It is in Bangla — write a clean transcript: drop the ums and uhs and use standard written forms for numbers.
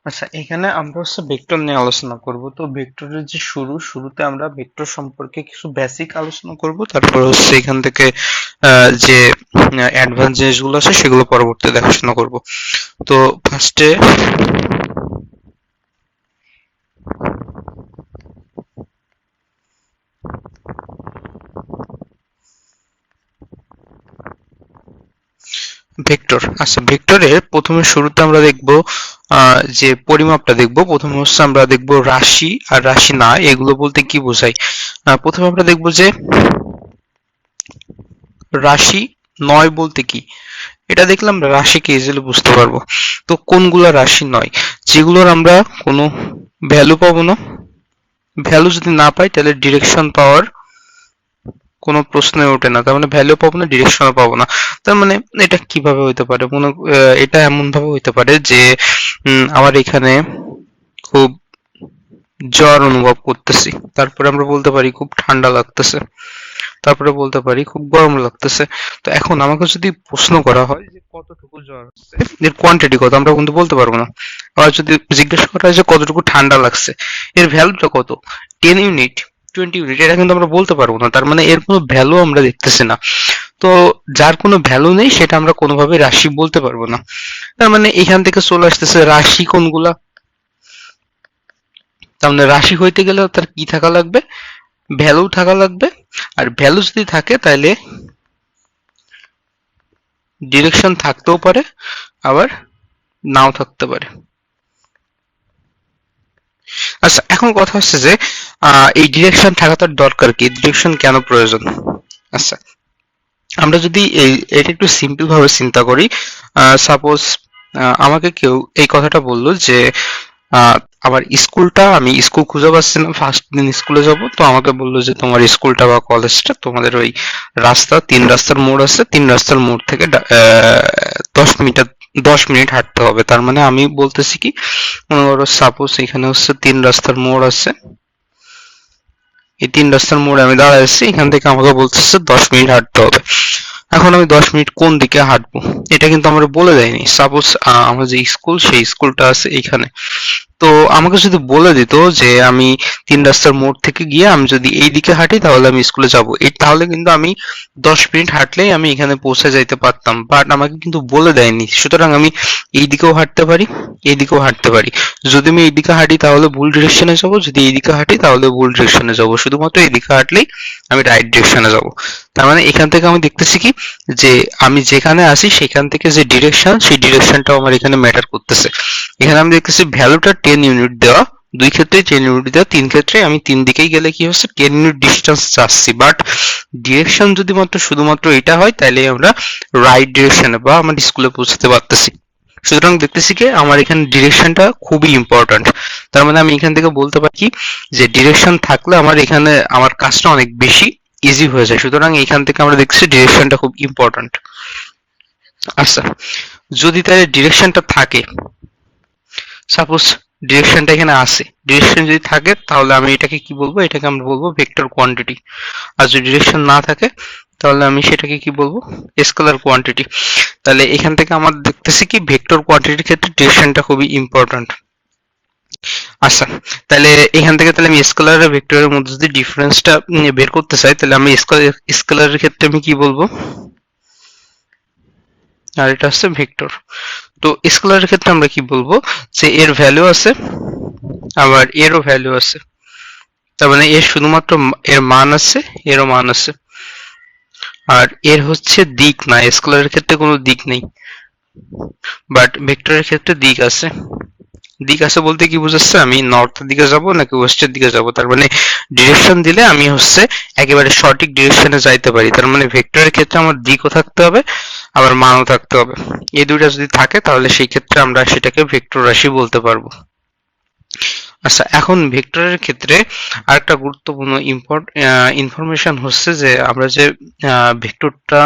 আচ্ছা, এখানে আমরা ভেক্টর নিয়ে আলোচনা করব। তো ভেক্টরের যে শুরুতে আমরা ভেক্টর সম্পর্কে কিছু বেসিক আলোচনা করব, তারপর এখান থেকে যে অ্যাডভান্স জিনিসগুলো আছে সেগুলো পরবর্তীতে দেখাশোনা করব। তো ফার্স্টে ভেক্টর। আচ্ছা, ভেক্টরের প্রথমে শুরুতে আমরা দেখব যে পরিমাপটা দেখব। প্রথমে আমরা দেখব রাশি আর রাশি না এগুলো বলতে কি বোঝায়। প্রথমে আমরা দেখব যে রাশি নয় বলতে কি। এটা দেখলে আমরা রাশিকে ইজিলি বুঝতে পারবো। তো কোনগুলা রাশি নয়? যেগুলোর আমরা কোনো ভ্যালু পাবো না। ভ্যালু যদি না পাই তাহলে ডিরেকশন পাওয়ার কোনো প্রশ্নই ওঠে না। তার মানে ভ্যালু পাবো না, ডিরেকশনও পাবো না। তার মানে এটা কিভাবে হইতে পারে? এটা এমন ভাবে হইতে পারে যে আমার এখানে খুব জ্বর অনুভব করতেছি, তারপরে আমরা বলতে পারি খুব ঠান্ডা লাগতেছে, তারপরে বলতে পারি খুব গরম লাগতেছে। তো এখন আমাকে যদি প্রশ্ন করা হয় যে কতটুকু জ্বর হচ্ছে, এর কোয়ান্টিটি কত, আমরা কিন্তু বলতে পারবো না। আবার যদি জিজ্ঞেস করা হয় যে কতটুকু ঠান্ডা লাগছে, এর ভ্যালুটা কত, 10 ইউনিট, 20 ইউনিট, এটা কিন্তু আমরা বলতে পারবো না। তার মানে এর কোনো ভ্যালু আমরা দেখতেছি না। তো যার কোনো ভ্যালু নেই সেটা আমরা কোনোভাবে রাশি বলতে পারবো না। তার মানে এখান থেকে চলে আসতেছে রাশি কোনগুলা। তার মানে রাশি হইতে গেলে তার কি থাকা লাগবে? ভ্যালু থাকা লাগবে। আর ভ্যালু যদি থাকে তাহলে ডিরেকশন থাকতেও পারে, আবার নাও থাকতে পারে। আচ্ছা, এখন কথা হচ্ছে যে এই ডিরেকশন থাকাটার দরকার কি, ডিরেকশন কেন প্রয়োজন? আচ্ছা, আমরা যদি এটা একটু সিম্পল ভাবে চিন্তা করি। সাপোজ আমাকে কেউ এই কথাটা বললো যে আহ, আমার স্কুলটা, আমি স্কুল খুঁজে পাচ্ছি না, ফার্স্ট দিন স্কুলে যাব, তো আমাকে বললো যে তোমার স্কুলটা বা কলেজটা তোমাদের ওই রাস্তা, 3 রাস্তার মোড় আছে, 3 রাস্তার মোড় থেকে 10 মিটার, 10 মিনিট হাঁটতে হবে। তার মানে আমি বলতেছি কি, মনে করো সাপোজ এখানে 3 রাস্তার মোড় আছে, এই 3 রাস্তার মোড়ে আমি দাঁড়ায় আছি, এখান থেকে আমাকে বলতেছে 10 মিনিট হাঁটতে হবে। এখন আমি 10 মিনিট কোন দিকে হাঁটবো এটা কিন্তু আমার বলে দেয়নি। সাপোজ আমার যে স্কুল, সেই স্কুলটা আছে এইখানে। তো আমাকে যদি বলে দিত যে আমি 3 রাস্তার মোড় থেকে গিয়ে আমি যদি এই দিকে হাঁটি তাহলে আমি স্কুলে যাব, তাহলে কিন্তু আমি 10 মিনিট হাঁটলেই আমি এখানে পৌঁছে যাইতে পারতাম। বাট আমাকে কিন্তু বলে দেয়নি, সুতরাং আমি এই দিকেও হাঁটতে পারি, এই দিকেও হাঁটতে পারি। যদি আমি এই দিকে হাঁটি তাহলে ভুল ডিরেকশনে যাব, যদি এই দিকে হাঁটি তাহলে ভুল ডিরেকশনে যাব। শুধুমাত্র এই দিকে হাঁটলেই আমি রাইট ডিরেকশনে যাব। তার মানে এখান থেকে আমি দেখতেছি কি, যে আমি যেখানে আছি সেখান থেকে যে ডিরেকশন, সেই ডিরেকশনটাও আমার এখানে ম্যাটার করতেছে। এখানে আমি দেখতেছি ভ্যালুটা 10 ইউনিট দেওয়া, দুই ক্ষেত্রে 10 ইউনিট দেওয়া, তিন ক্ষেত্রে আমি তিন দিকেই গেলে কি হচ্ছে 10 ইউনিট ডিস্টেন্স যাচ্ছি। বাট ডিরেকশন যদি শুধুমাত্র এটা হয় তাহলে আমরা রাইট ডিরেকশনে বা আমার স্কুলে পৌঁছাতে পারতেছি। সুতরাং দেখতেছি কি আমার এখানে ডিরেকশনটা খুবই ইম্পর্ট্যান্ট। তার মানে আমি এখান থেকে বলতে পারি কি, যে ডিরেকশন থাকলে আমার এখানে আমার কাজটা অনেক বেশি ইজি হয়ে যায়। সুতরাং এখান থেকে আমরা দেখছি ডিরেকশনটা খুব ইম্পর্ট্যান্ট। আচ্ছা, যদি তাহলে ডিরেকশনটা থাকে, সাপোজ ডিরেকশনটা এখানে আছে, ডিরেকশন যদি থাকে তাহলে আমি এটাকে কি বলবো, এটাকে আমরা বলবো ভেক্টর কোয়ান্টিটি। আর যদি ডিরেকশন না থাকে তাহলে আমি সেটাকে কি বলবো, স্কেলার কোয়ান্টিটি। তাহলে এখান থেকে আমার দেখতেছি কি ভেক্টর কোয়ান্টিটির ক্ষেত্রে ডিরেকশনটা খুবই ইম্পর্ট্যান্ট। আচ্ছা, তাহলে এখান থেকে তাহলে আমি স্কেলার আর ভেক্টরের মধ্যে যদি ডিফারেন্সটা বের করতে চাই তাহলে আমি স্কেলারের ক্ষেত্রে আমি কি বলবো, আর এটা হচ্ছে ভেক্টর। তো স্কেলারের ক্ষেত্রে আমরা কি বলবো, যে এর ভ্যালু আছে আবার এরও ভ্যালু আছে। তার মানে এর শুধুমাত্র এর মান আছে, এরও মান আছে। আর এর হচ্ছে দিক না, স্কেলারের ক্ষেত্রে কোনো দিক নেই, বাট ভেক্টরের ক্ষেত্রে দিক আছে। দিক আছে বলতে কি বোঝাচ্ছে, আমি নর্থের দিকে যাব নাকি ওয়েস্টের দিকে যাব। তার মানে ডিরেকশন দিলে আমি একেবারে সঠিক ডিরেকশনে যাইতে পারি। তার মানে ভেক্টরের ক্ষেত্রে আমার দিকও থাকতে হবে, আবার মানও থাকতে হবে। এই দুইটা যদি থাকে তাহলে সেই ক্ষেত্রে আমরা সেটাকে ভেক্টর রাশি বলতে পারবো। আচ্ছা, এখন ভেক্টরের ক্ষেত্রে আরেকটা গুরুত্বপূর্ণ ইনফরমেশন হচ্ছে যে আমরা যে ভেক্টরটা